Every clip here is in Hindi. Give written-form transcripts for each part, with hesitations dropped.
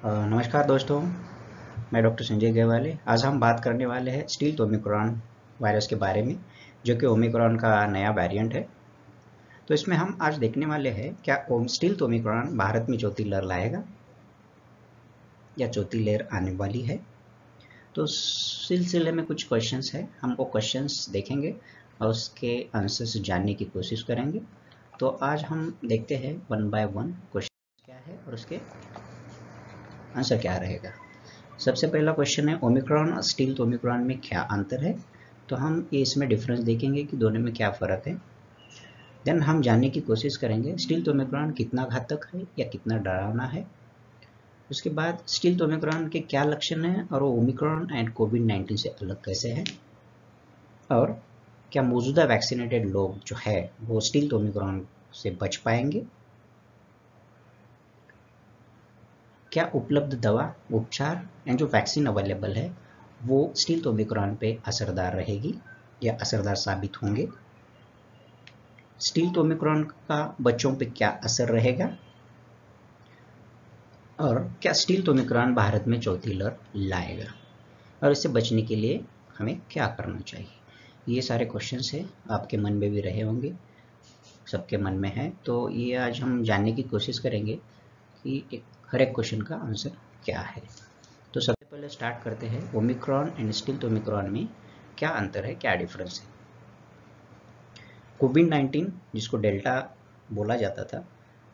नमस्कार दोस्तों, मैं डॉक्टर संजय गेवाले। आज हम बात करने वाले हैं स्टील्थ ओमिक्रॉन वायरस के बारे में, जो कि ओमिक्रॉन का नया वेरिएंट है। तो इसमें हम आज देखने वाले हैं क्या स्टील्थ ओमिक्रॉन भारत में चौथी लहर लाएगा या चौथी लहर आने वाली है। तो इस सिलसिले में कुछ क्वेश्चंस है, हम वो क्वेश्चंस देखेंगे और उसके आंसर्स जानने की कोशिश करेंगे। तो आज हम देखते हैं वन बाय वन क्वेश्चन क्या है और उसके आंसर क्या रहेगा। सबसे पहला क्वेश्चन है ओमिक्रॉन और स्टील्थ ओमिक्रॉन में क्या अंतर है। तो हम ये इसमें डिफरेंस देखेंगे कि दोनों में क्या फ़र्क है। देन हम जानने की कोशिश करेंगे स्टील्थ ओमिक्रॉन कितना घातक है या कितना डरावना है। उसके बाद स्टील्थ ओमिक्रॉन के क्या लक्षण हैं और वो ओमिक्रॉन एंड कोविड-19 से अलग कैसे है, और क्या मौजूदा वैक्सीनेटेड लोग जो है वो स्टील्थ ओमिक्रॉन से बच पाएंगे, क्या उपलब्ध दवा उपचार एंड जो वैक्सीन अवेलेबल है वो स्टील्थ ओमिक्रॉन पे असरदार रहेगी या असरदार साबित होंगे। स्टील्थ ओमिक्रॉन का बच्चों पे क्या असर रहेगा, और क्या स्टील्थ ओमिक्रॉन भारत में चौथी लहर लाएगा, और इससे बचने के लिए हमें क्या करना चाहिए। ये सारे क्वेश्चंस है, आपके मन में भी रहे होंगे, सबके मन में है। तो ये आज हम जानने की कोशिश करेंगे कि हर एक क्वेश्चन का आंसर क्या है। तो सबसे पहले स्टार्ट करते हैं ओमिक्रॉन एंड स्टील्थ ओमिक्रॉन में क्या अंतर है, क्या डिफरेंस है। कोविड-19 जिसको डेल्टा बोला जाता था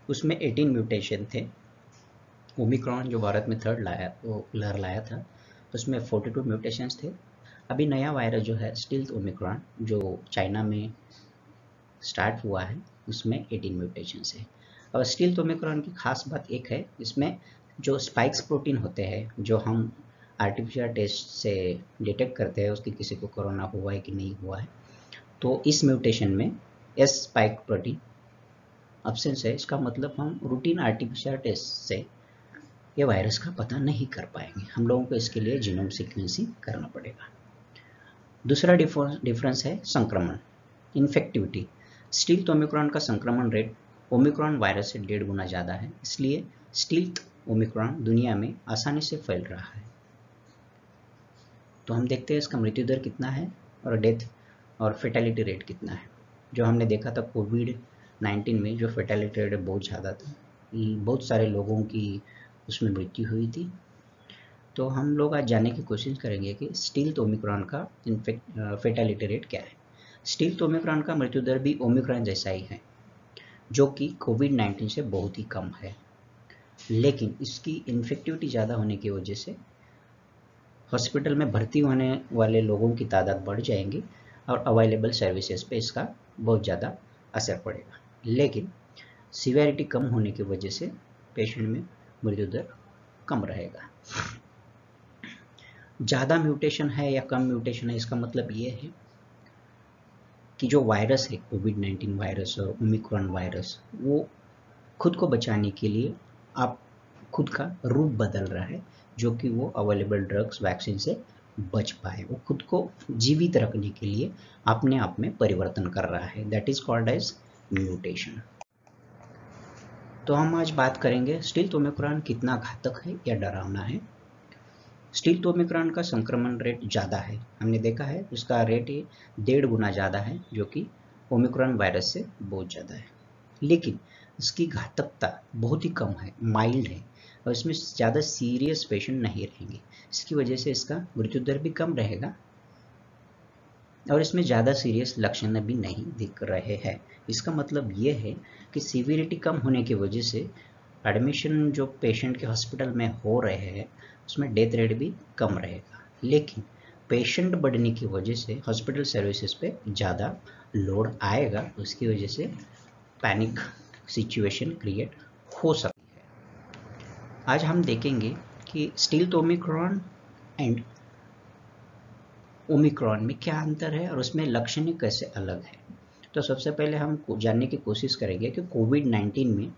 उसमें 18 म्यूटेशन थे। ओमिक्रॉन जो भारत में थर्ड लाया वो लहर लाया था उसमें 42 म्यूटेशंस थे। अभी नया वायरस जो है स्टील्थ ओमिक्रॉन जो चाइना में स्टार्ट हुआ है उसमें 18 म्यूटेशंस है। और स्टील्थ ओमिक्रॉन की खास बात एक है, इसमें जो स्पाइक्स प्रोटीन होते हैं जो हम आरटीपीसीआर टेस्ट से डिटेक्ट करते हैं उसकी किसी को कोरोना हुआ है कि नहीं हुआ है, तो इस म्यूटेशन में एस स्पाइक प्रोटीन अब्सेंस है। इसका मतलब हम रूटीन आरटीपीसीआर टेस्ट से ये वायरस का पता नहीं कर पाएंगे, हम लोगों को इसके लिए जीनोम सीक्वेंसिंग करना पड़ेगा। दूसरा डिफरेंस है संक्रमण, इन्फेक्टिविटी। स्टील्थ ओमिक्रॉन का संक्रमण रेट ओमिक्रॉन वायरस से 1.5 गुना ज़्यादा है, इसलिए स्टील्थ ओमिक्रॉन दुनिया में आसानी से फैल रहा है। तो हम देखते हैं इसका मृत्यु दर कितना है और डेथ और फेटेलिटी रेट कितना है। जो हमने देखा था कोविड-19 में जो फेटेलिटी रेट बहुत ज़्यादा था, बहुत सारे लोगों की उसमें मृत्यु हुई थी। तो हम लोग आज जानने की कोशिश करेंगे कि स्टील्थ ओमिक्रॉन का फेटेलिटी रेट क्या है। स्टील्थ ओमिक्रॉन का मृत्यु दर भी ओमिक्रॉन जैसा ही है, जो कि कोविड-19 से बहुत ही कम है, लेकिन इसकी इन्फेक्टिविटी ज़्यादा होने की वजह से हॉस्पिटल में भर्ती होने वाले लोगों की तादाद बढ़ जाएंगी और अवेलेबल सर्विसेज पे इसका बहुत ज़्यादा असर पड़ेगा। लेकिन सीवियरिटी कम होने की वजह से पेशेंट में मृत्यु दर कम रहेगा। ज़्यादा म्यूटेशन है या कम म्यूटेशन है, इसका मतलब ये है कि जो वायरस है कोविड-19 वायरस और ओमिक्रॉन वायरस वो खुद को बचाने के लिए आप खुद का रूप बदल रहा है, जो कि वो अवेलेबल ड्रग्स वैक्सीन से बच पाए, वो खुद को जीवित रखने के लिए अपने आप में परिवर्तन कर रहा है। That is called as mutation. तो हम आज बात करेंगे स्टील्थ ओमिक्रॉन कितना घातक है या डरावना है। स्टील्थ ओमिक्रॉन का संक्रमण रेट ज़्यादा है, हमने देखा है इसका रेट 1.5 गुना ज़्यादा है, जो कि ओमिक्रॉन वायरस से बहुत ज़्यादा है। लेकिन इसकी घातकता बहुत ही कम है, माइल्ड है, और इसमें ज़्यादा सीरियस पेशेंट नहीं रहेंगे। इसकी वजह से इसका मृत्यु दर भी कम रहेगा और इसमें ज़्यादा सीरियस लक्षण भी नहीं दिख रहे हैं। इसका मतलब ये है कि सीवियरिटी कम होने की वजह से एडमिशन जो पेशेंट के हॉस्पिटल में हो रहे हैं उसमें डेथ रेट भी कम रहेगा। लेकिन पेशेंट बढ़ने की वजह से हॉस्पिटल सर्विसेज पे ज़्यादा लोड आएगा, उसकी वजह से पैनिक सिचुएशन क्रिएट हो सकती है। आज हम देखेंगे कि स्टील्थ ओमिक्रॉन एंड ओमिक्रॉन में क्या अंतर है और उसमें लक्षण कैसे अलग है। तो सबसे पहले हम जानने की कोशिश करेंगे कि कोविड-19 में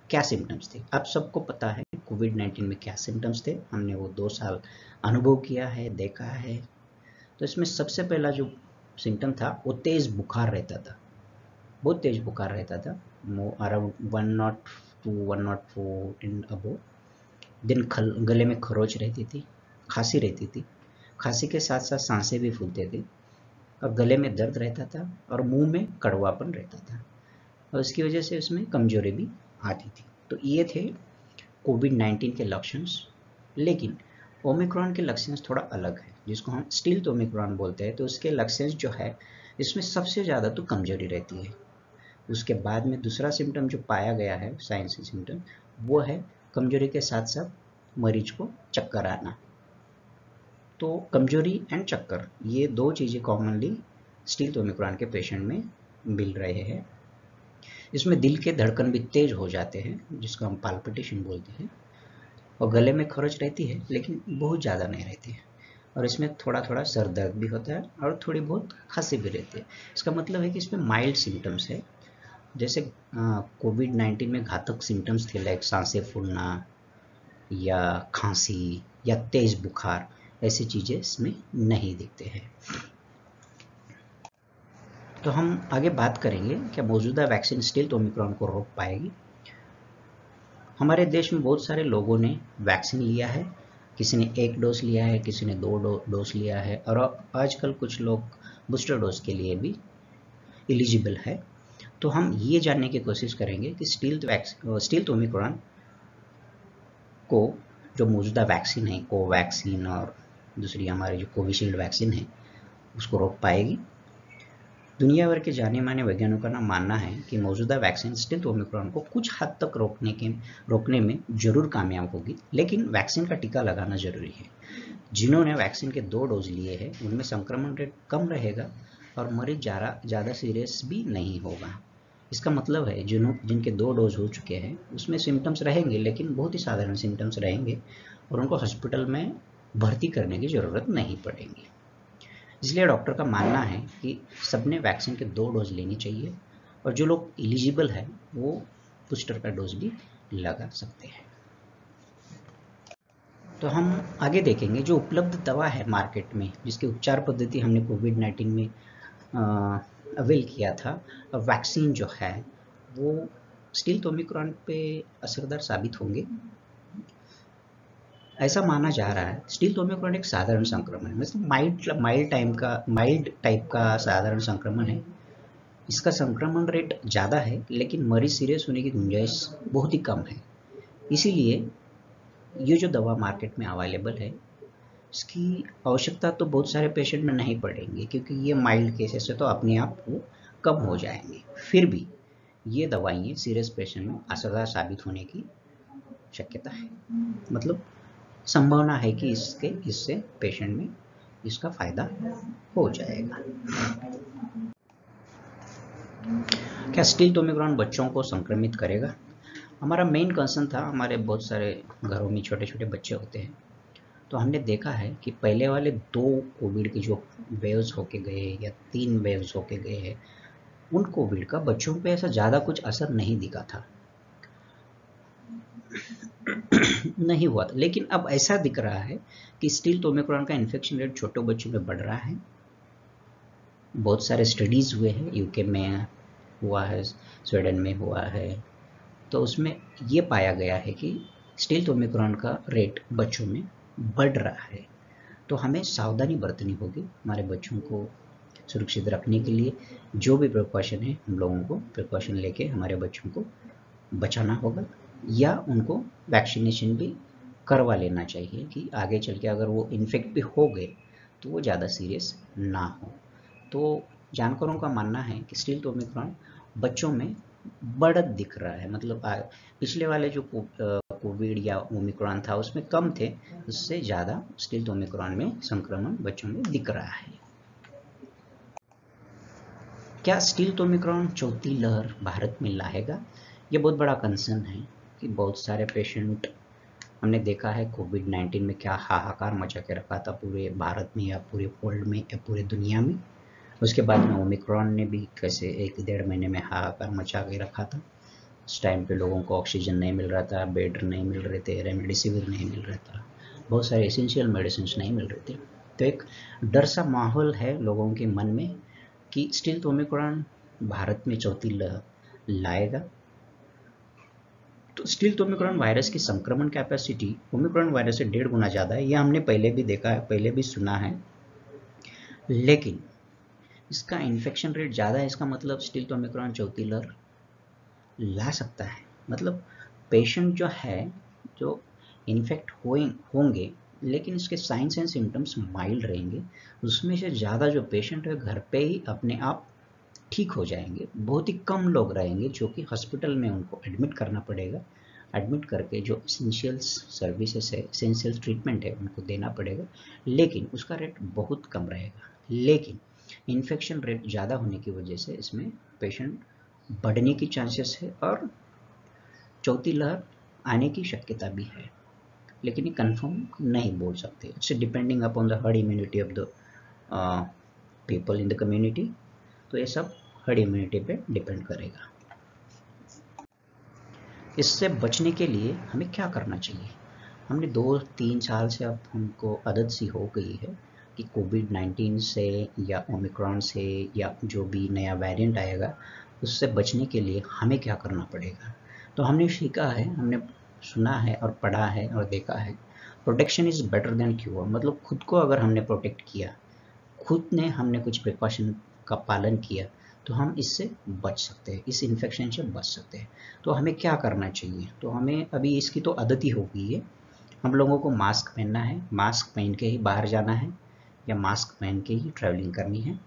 क्या सिम्टम्स थे। आप सबको पता है कोविड-19 में क्या सिम्टम्स थे, हमने वो 2 साल अनुभव किया है, देखा है। तो इसमें सबसे पहला जो सिम्टम था वो तेज़ बुखार रहता था, बहुत तेज़ बुखार रहता था, अराउंड 102 104 एंड अबव। गले में खरोच रहती थी, खांसी रहती थी, खांसी के साथ साथ सांसें भी फूलते थे और गले में दर्द रहता था और मुंह में कड़वापन रहता था और उसकी वजह से उसमें कमजोरी भी आती थी। तो ये थे कोविड-19 के लक्षण। लेकिन ओमिक्रॉन के लक्षण थोड़ा अलग है, जिसको हम स्टील्थ ओमिक्रॉन बोलते हैं। तो उसके लक्षण जो है, इसमें सबसे ज़्यादा तो कमजोरी रहती है। उसके बाद में दूसरा सिम्टम जो पाया गया है, साइंस सिम्टम, वो है कमजोरी के साथ साथ मरीज को चक्कर आना। तो कमजोरी एंड चक्कर, ये दो चीज़ें कॉमनली स्टील्थ ओमिक्रॉन के पेशेंट में मिल रहे हैं। इसमें दिल के धड़कन भी तेज हो जाते हैं, जिसको हम पाल्पिटेशन बोलते हैं, और गले में खरोच रहती है लेकिन बहुत ज़्यादा नहीं रहती है, और इसमें थोड़ा थोड़ा सर दर्द भी होता है और थोड़ी बहुत खांसी भी रहती है। इसका मतलब है कि इसमें माइल्ड सिम्टम्स है। जैसे कोविड-19 में घातक सिम्टम्स थे, लाइक सांसें फूलना या खांसी या तेज बुखार, ऐसी चीज़ें इसमें नहीं दिखते हैं। तो हम आगे बात करेंगे क्या मौजूदा वैक्सीन स्टील्थ ओमिक्रॉन को रोक पाएगी। हमारे देश में बहुत सारे लोगों ने वैक्सीन लिया है, किसी ने 1 डोज लिया है, किसी ने 2 डोज लिया है, और आजकल कुछ लोग बूस्टर डोज के लिए भी एलिजिबल है। तो हम ये जानने की कोशिश करेंगे कि स्टील्थ ओमिक्रॉन को जो मौजूदा वैक्सीन है, कोवैक्सीन और दूसरी हमारी जो कोविशील्ड वैक्सीन है, उसको रोक पाएगी। दुनिया भर के जाने माने वैज्ञानिकों का मानना है कि मौजूदा वैक्सीन स्टील्थ ओमिक्रॉन को कुछ हद तक रोकने में जरूर कामयाब होगी, लेकिन वैक्सीन का टीका लगाना जरूरी है। जिन्होंने वैक्सीन के 2 डोज लिए हैं, उनमें संक्रमण रेट कम रहेगा और मरीज ज़्यादा सीरियस भी नहीं होगा। इसका मतलब है जिनके 2 डोज हो चुके हैं, उसमें सिम्टम्स रहेंगे, लेकिन बहुत ही साधारण सिम्टम्स रहेंगे और उनको हॉस्पिटल में भर्ती करने की ज़रूरत नहीं पड़ेगी। इसलिए डॉक्टर का मानना है कि सबने वैक्सीन के 2 डोज लेनी चाहिए, और जो लोग एलिजिबल है वो बूस्टर का डोज भी लगा सकते हैं। तो हम आगे देखेंगे जो उपलब्ध दवा है मार्केट में, जिसकी उपचार पद्धति हमने कोविड-19 में अवेल किया था, वैक्सीन जो है वो स्टील्थ ओमिक्रॉन पे असरदार साबित होंगे, ऐसा माना जा रहा है। स्टील्थ ओमिक्रॉन एक साधारण संक्रमण है, मतलब माइल्ड टाइप का साधारण संक्रमण है। इसका संक्रमण रेट ज़्यादा है, लेकिन मरीज सीरियस होने की गुंजाइश बहुत ही कम है। इसीलिए ये जो दवा मार्केट में अवेलेबल है, इसकी आवश्यकता तो बहुत सारे पेशेंट में नहीं पड़ेंगी, क्योंकि ये माइल्ड केसेस है तो अपने आप वो कम हो जाएंगे। फिर भी ये दवाइयाँ सीरियस पेशेंट में असरदार साबित होने की शक्यता है, मतलब संभावना है कि इससे पेशेंट में इसका फायदा हो जाएगा। क्या स्टील्थ ओमिक्रॉन बच्चों को संक्रमित करेगा? हमारा मेन कंसर्न था, हमारे बहुत सारे घरों में छोटे छोटे बच्चे होते हैं, तो हमने देखा है कि पहले वाले 2 कोविड के जो वेव्स होके गए या 3 वेव्स होके गए हैं, उन कोविड का बच्चों पे ऐसा ज़्यादा कुछ असर नहीं दिखा था नहीं हुआ था। लेकिन अब ऐसा दिख रहा है कि स्टील्थ ओमिक्रॉन का इन्फेक्शन रेट छोटे बच्चों में बढ़ रहा है। बहुत सारे स्टडीज़ हुए हैं, यूके में हुआ है, स्वीडन में हुआ है, तो उसमें ये पाया गया है कि स्टील्थ ओमिक्रॉन का रेट बच्चों में बढ़ रहा है। तो हमें सावधानी बरतनी होगी हमारे बच्चों को सुरक्षित रखने के लिए। जो भी प्रिकॉशन है, हम लोगों को प्रिकॉशन लेके हमारे बच्चों को बचाना होगा, या उनको वैक्सीनेशन भी करवा लेना चाहिए कि आगे चल के अगर वो इन्फेक्ट भी हो गए तो वो ज़्यादा सीरियस ना हो। तो जानकारों का मानना है कि स्टील्थ ओमिक्रॉन बच्चों में बढ़त दिख रहा है, मतलब पिछले वाले जो कोविड या ओमिक्रॉन था उसमें कम थे, उससे ज़्यादा स्टील्थ ओमिक्रॉन में संक्रमण बच्चों में दिख रहा है। क्या स्टील्थ ओमिक्रॉन चौथी लहर भारत में लाएगा? ये बहुत बड़ा कंसर्न है कि बहुत सारे पेशेंट, हमने देखा है कोविड-19 में क्या हाहाकार मचा के रखा था पूरे भारत में या पूरे वर्ल्ड में या पूरे दुनिया में। उसके बाद में ओमिक्रॉन ने भी कैसे 1-1.5 महीने में हाहाकार मचा के रखा था। उस टाइम पे लोगों को ऑक्सीजन नहीं मिल रहा था, बेड नहीं मिल रहे थे, रेमडेसिविर नहीं मिल रहा था, बहुत सारे एसेंशियल मेडिसिन नहीं मिल रहे थे। तो एक डर सा माहौल है लोगों के मन में कि स्टील्थ ओमिक्रॉन भारत में चौथी लहर लाएगा। तो स्टिल्थ ओमिक्रॉन वायरस की संक्रमण कैपेसिटी ओमिक्रॉन वायरस से 1.5 गुना ज़्यादा है, ये हमने पहले भी देखा है, पहले भी सुना है। लेकिन इसका इन्फेक्शन रेट ज़्यादा है, इसका मतलब स्टिल्थ ओमिक्रॉन चौथी लहर ला सकता है। मतलब पेशेंट जो है, जो इन्फेक्ट होंगे लेकिन इसके साइंस एंड सिम्टम्स माइल्ड रहेंगे, उसमें से ज़्यादा जो पेशेंट है घर पे ही अपने आप ठीक हो जाएंगे। बहुत ही कम लोग रहेंगे जो कि हॉस्पिटल में उनको एडमिट करना पड़ेगा, एडमिट करके जो एसेंशियल सर्विसेज है, एसेंशियल ट्रीटमेंट है उनको देना पड़ेगा, लेकिन उसका रेट बहुत कम रहेगा। लेकिन इन्फेक्शन रेट ज़्यादा होने की वजह से इसमें पेशेंट बढ़ने की चांसेस है और चौथी लहर आने की शक्यता भी है, लेकिन ये कंफर्म नहीं बोल सकते। It's depending upon the herd immunity of the people in the community. तो ये सब हर्ड इम्यूनिटी पे डिपेंड करेगा। इससे बचने के लिए हमें क्या करना चाहिए? हमने 2-3 साल से अब हमको आदत सी हो गई है कि कोविड-19 से या ओमिक्रॉन से या जो भी नया वेरिएंट आएगा उससे बचने के लिए हमें क्या करना पड़ेगा। तो हमने सीखा है, हमने सुना है और पढ़ा है और देखा है, protection is better than cure. मतलब खुद को अगर हमने प्रोटेक्ट किया, खुद ने हमने कुछ प्रिकॉशन का पालन किया, तो हम इससे बच सकते हैं, इस इन्फेक्शन से बच सकते हैं। तो हमें क्या करना चाहिए? तो हमें अभी इसकी तो आदत ही हो गई है, हम लोगों को मास्क पहनना है, मास्क पहन के ही बाहर जाना है या मास्क पहन के ही ट्रैवलिंग करनी है।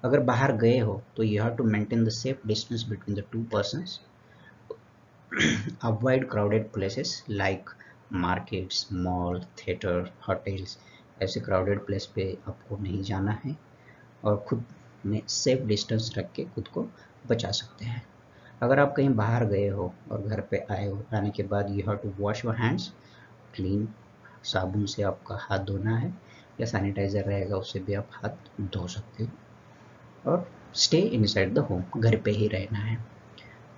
अगर बाहर गए हो तो you have to maintain the safe distance between the 2 persons. Avoid crowded places like markets, mall, theatre, hotels. ऐसे क्राउडेड प्लेस पे आपको नहीं जाना है और खुद में सेफ डिस्टेंस रख के खुद को बचा सकते हैं। अगर आप कहीं बाहर गए हो और घर पे आए हो, आने के बाद you have to wash your hands clean, साबुन से आपका हाथ धोना है या सैनिटाइज़र रहेगा उससे भी आप हाथ धो सकते हो। और स्टे इनसाइड द होम, घर पे ही रहना है।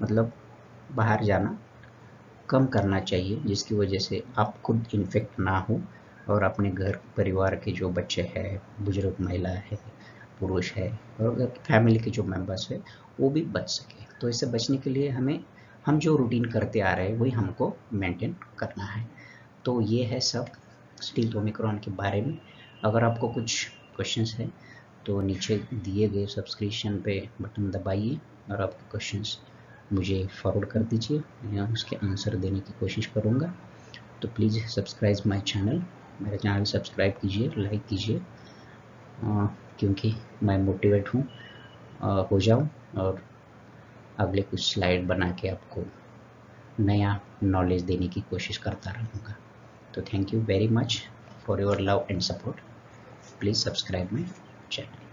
मतलब बाहर जाना कम करना चाहिए जिसकी वजह से आप खुद इन्फेक्ट ना हो और अपने घर परिवार के जो बच्चे हैं, बुजुर्ग महिला है, पुरुष है और अगर फैमिली के जो मेंबर्स है वो भी बच सके। तो इससे बचने के लिए हम जो रूटीन करते आ रहे हैं वही हमको मेंटेन करना है। तो ये है सब स्टिल्थ ओमिक्रॉन के बारे में। अगर आपको कुछ क्वेश्चंस हैं तो नीचे दिए गए सब्सक्रिप्शन पे बटन दबाइए और आपके क्वेश्चंस मुझे फॉरवर्ड कर दीजिए, मैं उसके आंसर देने की कोशिश करूँगा। तो प्लीज़ सब्सक्राइब माय चैनल, मेरे चैनल सब्सक्राइब कीजिए, लाइक कीजिए, क्योंकि मैं मोटिवेट हूँ हो जाऊँ और अगले कुछ स्लाइड बना के आपको नया नॉलेज देने की कोशिश करता रहूँगा। So thank you very much for your love and support. Please subscribe my channel.